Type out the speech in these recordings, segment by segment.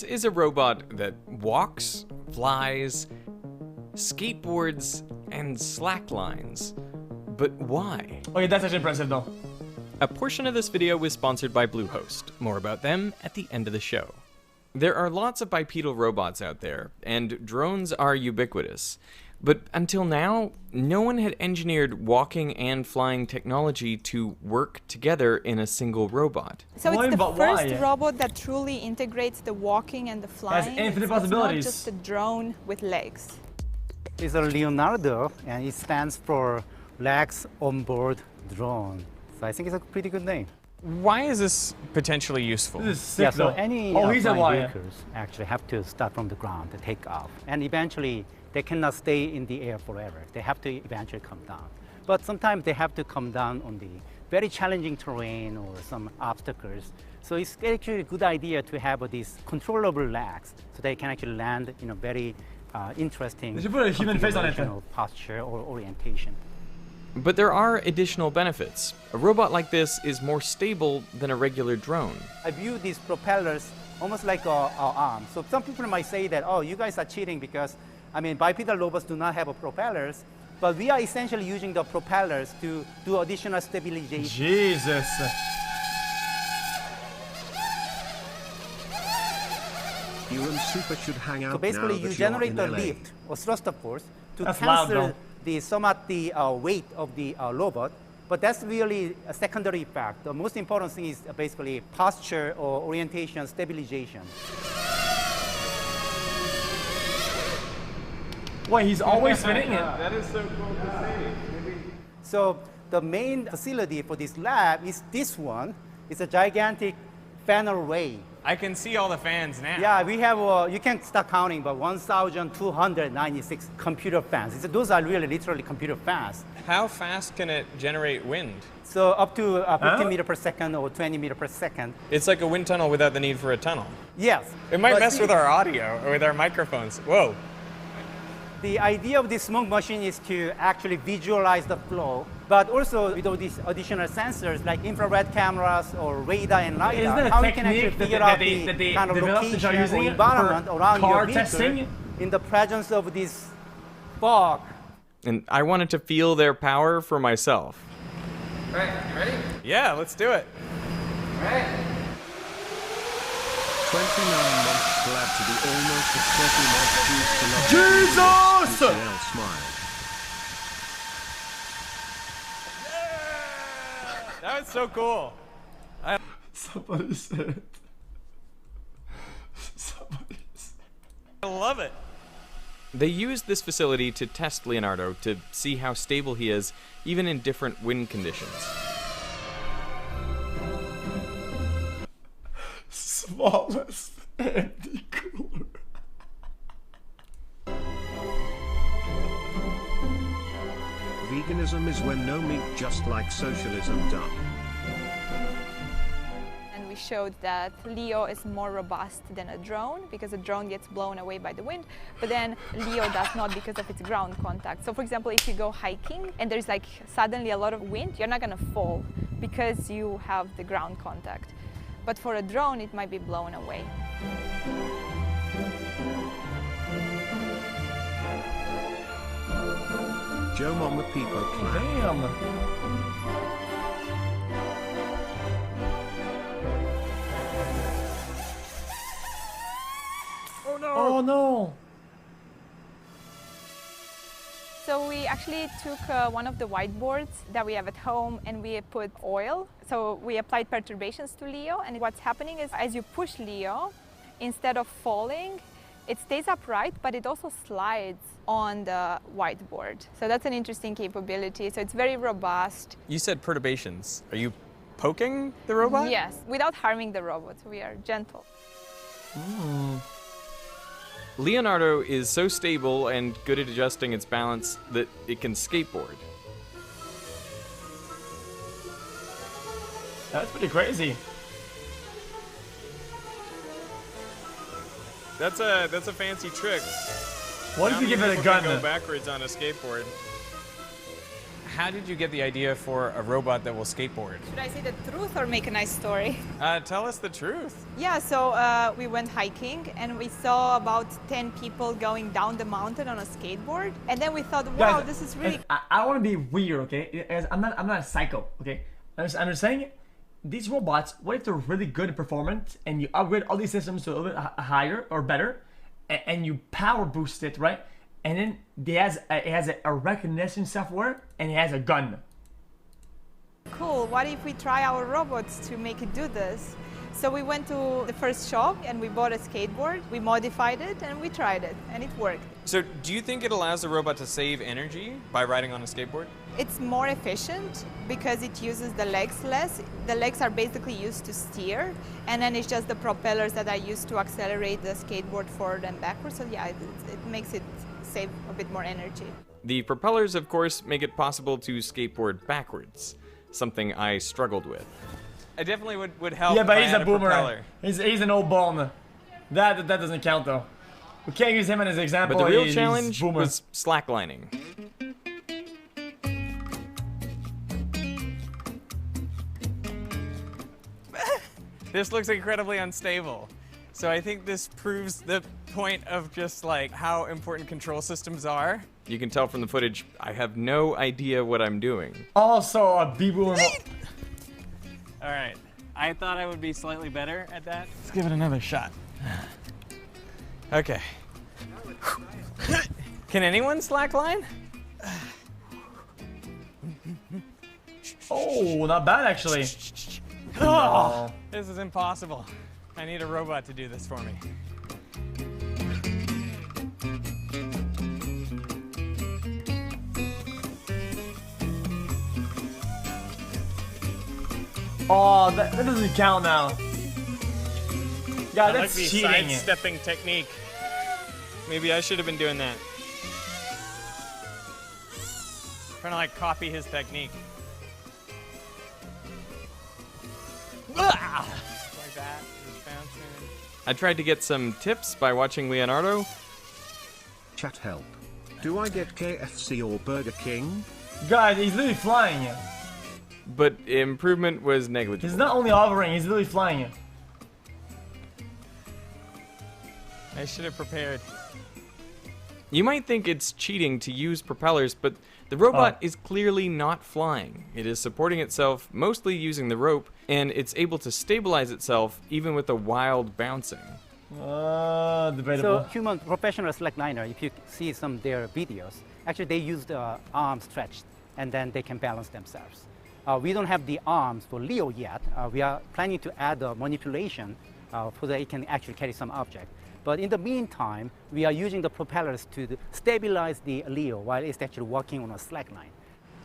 This is a robot that walks, flies, skateboards, and slacklines. But why? Okay, that's actually impressive though. A portion of this video was sponsored by Bluehost. More about them at the end of the show. There are lots of bipedal robots out there, and drones are ubiquitous. But until now, no one had engineered walking and flying technology to work together in a single robot. So it's the first robot that truly integrates the walking and the flying. Has infinite possibilities. It's not just a drone with legs. It's a Leonardo, and it stands for Legs Onboard Drone. So I think it's a pretty good name. Why is this potentially useful? This is sick So though. any he's a flying wire. vehicles actually have to start from the ground to take off. And eventually, they cannot stay in the air forever. They have to eventually come down. But sometimes they have to come down on the very challenging terrain or some obstacles. So it's actually a good idea to have these controllable legs so they can actually land in a very interesting They should put a human face on it then. configurational posture or orientation. But there are additional benefits. A robot like this is more stable than a regular drone. I view these propellers almost like our arms. So some people might say that, oh, you guys are cheating because, I mean, bipedal robots do not have propellers, but we are essentially using the propellers to do additional stabilization. Jesus. You and Super should hang out. So basically, now you that generate you're the in LA. lift or thruster force to That's loud, cancel though. somewhat the weight of the robot. But that's really a secondary effect. The most important thing is basically posture or orientation stabilization. Wait, he's always spinning it. That is so cool to see. So the main facility for this lab is this one. It's a gigantic fan array. I can see all the fans now. Yeah, we have, you can start counting, but 1,296 computer fans. Those are really literally computer fans. How fast can it generate wind? So up to 50 meters per second or 20 meters per second. It's like a wind tunnel without the need for a tunnel. Yes. It might But mess see, with our audio or with our microphones. Whoa. The idea of this smoke machine is to actually visualize the flow, but also with all these additional sensors like infrared cameras or radar and Isn't LiDAR, that a how you can actually technique figure that out they- the that they kind of developed and are location using or it environment for around car your vehicle testing? in the presence of this fog. And I wanted to feel their power for myself. Right, ready? Yeah, let's do it. Right. 29 months glad to be almost a 30-month juice to love Jesus! XQcOW smile. That was so cool. Somebody said it. Somebody said I love it. They used this facility to test Leonardo to see how stable he is, even in different wind conditions. smallest empty cooler. Veganism is when no meat, just like socialism done. And we showed that Leo is more robust than a drone because a drone gets blown away by the wind, but then Leo does not because of its ground contact. So for example, if you go hiking and there's like suddenly a lot of wind, you're not gonna fall because you have the ground contact. But for a drone, it might be blown away. Joe on the people clap. Damn. Oh no! Oh no. So we actually took one of the whiteboards that we have at home and we put oil. So we applied perturbations to Leo, and what's happening is as you push Leo, instead of falling, it stays upright, but it also slides on the whiteboard. So that's an interesting capability. So it's very robust. You said perturbations. Are you poking the robot? Yes, without harming the robot. We are gentle. Leonardo is so stable and good at adjusting its balance that it can skateboard. That's pretty crazy. That's a fancy trick. What if you give it a gun? Go backwards on a skateboard. how did you get the idea for a robot that will skateboard? Should I say the truth or make a nice story? Tell us the truth. Yeah, so we went hiking and we saw about 10 people going down the mountain on a skateboard. And then we thought, wow, Guys, this is really... I want to be weird, okay? Guys, I'm not a psycho, okay? I'm just saying, these robots, what if they're really good and performant and you upgrade all these systems to a little bit higher or better and you power boost it, right? And then it has a recognition software and it has a gun. Cool, what if we try our robots to make it do this? So we went to the first shop and we bought a skateboard, we modified it and we tried it and it worked. So do you think it allows the robot to save energy by riding on a skateboard? It's more efficient because it uses the legs less. The legs are basically used to steer and then it's just the propellers that are used to accelerate the skateboard forward and backwards. So yeah, it makes it save a bit more energy. The propellers, of course, make it possible to skateboard backwards, something I struggled with. I definitely would help. Yeah, but if I he's had a boomer. propeller. He's an old bone. That doesn't count though. We can't use him as an example. But the real He's challenge boomer. was slacklining. This looks incredibly unstable. So I think this proves the point of just like how important control systems are. You can tell from the footage, I have no idea what I'm doing. Also a b-boomer. All right, I thought I would be slightly better at that. Let's give it another shot. Okay. Can anyone slackline? Oh, not bad actually. Oh, this is impossible. I need a robot to do this for me. Oh, that doesn't count now. Yeah, that's cheating. Sidestepping technique. Maybe I should have been doing that. Trying to like copy his technique. Ah! Like that, just bouncing. I tried to get some tips by watching Leonardo. Chat help. Do I get KFC or Burger King? Guys, he's literally flying. But improvement was negligible. He's not only hovering, he's literally flying. I should have prepared. You might think it's cheating to use propellers, but the robot is clearly not flying. It is supporting itself mostly using the rope, and it's able to stabilize itself even with the wild bouncing. Debatable. So human professional slackliner, if you see some of their videos, actually they use the arms stretched and then they can balance themselves. We don't have the arms for Leo yet. We are planning to add a manipulation so that it can actually carry some object. But in the meantime, we are using the propellers to stabilize the Leo while it's actually walking on a slackline.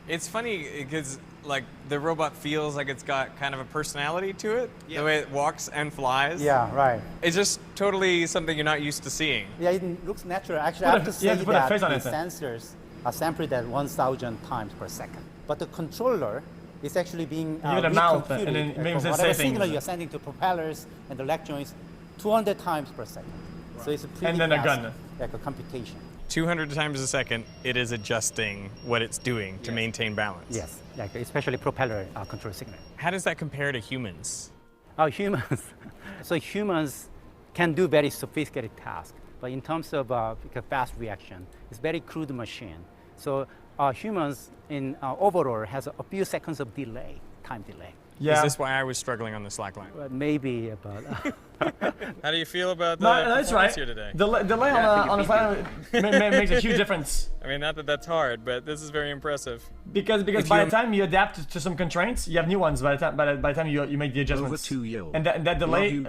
It's funny because like the robot feels like it's got kind of a personality to it, the way it walks and flies. Yeah, right. It's just totally something you're not used to seeing. Yeah, it looks natural. Actually, I have to say that the sensors are sampled at 1,000 times per second. But the controller is actually being Give it a mouth and then maybe say whatever things. signal you're sending to propellers and the leg joints 200 times per second. So it's a pretty And then a fast, gun. like a computation. 200 times a second, it is adjusting what it's doing to maintain balance. Yes, like especially propeller control signal. How does that compare to humans? Humans. So humans can do very sophisticated tasks, but in terms of fast reaction, it's very crude machine. So humans in overall has a few seconds of delay, time delay. Yeah. Is this why I was struggling on the slack line? Maybe, but How do you feel about the that's performance right. here today? Delay on the flight makes a huge difference. I mean, not that that's hard, but this is very impressive. Because by the time you adapt to some constraints, you have new ones. By the time you make the adjustments. Over 2 years. And that delay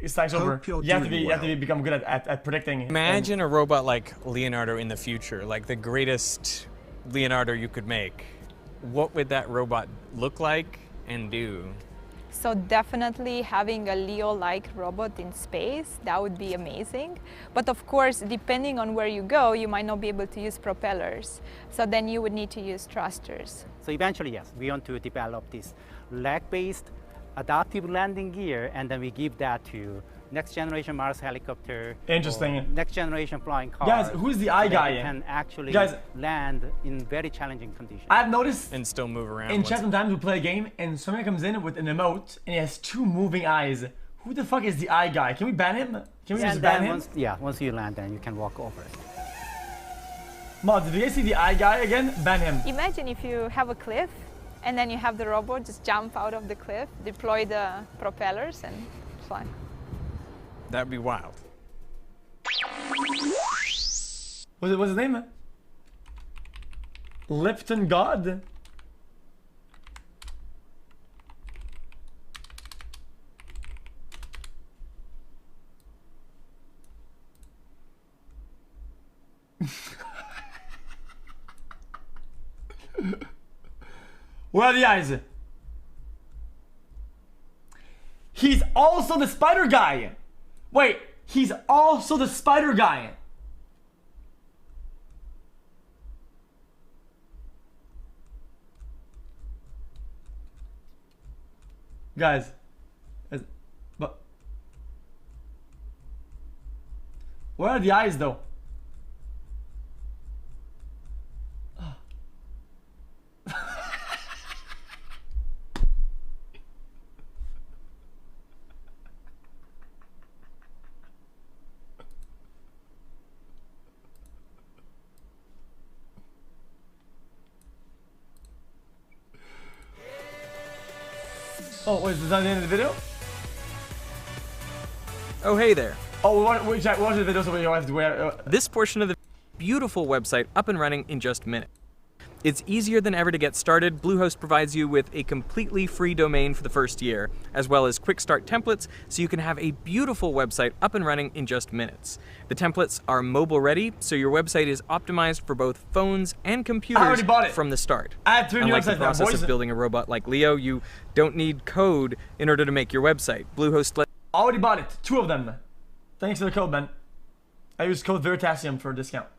stacks over. you're You have to doing become good at predicting. Imagine a robot like Leonardo in the future, like the greatest Leonardo you could make. What would that robot look like and do? So definitely having a Leo-like robot in space, that would be amazing. But of course, depending on where you go, you might not be able to use propellers. So then you would need to use thrusters. So eventually, yes, we want to develop this leg-based adaptive landing gear, and then we give that to next generation Mars helicopter. Interesting. Or next generation flying car. Guys, who's the eye guy? Can actually Guys, land in very challenging conditions. I've noticed And still move around. in chat sometimes we play a game and someone comes in with an emote and he has 2 moving eyes. Who the fuck is the eye guy? Can we ban him? Can we just And ban then him? once you land, then you can walk over it. Mod, did you guys see the eye guy again? Ban him. Imagine if you have a cliff and then you have the robot just jump out of the cliff, deploy the propellers and fly. That'd be wild. What's his name? Lipton God? Where are the eyes? He's also the spider guy. Wait, he's also the spider guy. Guys, but where are the eyes though? Oh, wait, is that the end of the video? Oh, hey there. Oh, we watch the video so we don't have to wear. This portion of the beautiful website up and running in just minutes. It's easier than ever to get started. Bluehost provides you with a completely free domain for the first year, as well as quick start templates, so you can have a beautiful website up and running in just minutes. The templates are mobile ready, so your website is optimized for both phones and computers from the start. I have 3 new Unlike the websites now, process boys. of building a robot like Leo, you don't need code in order to make your website. Bluehost lets Already bought it, 2 of them. Thanks for the code, man. I use code Veritasium for a discount.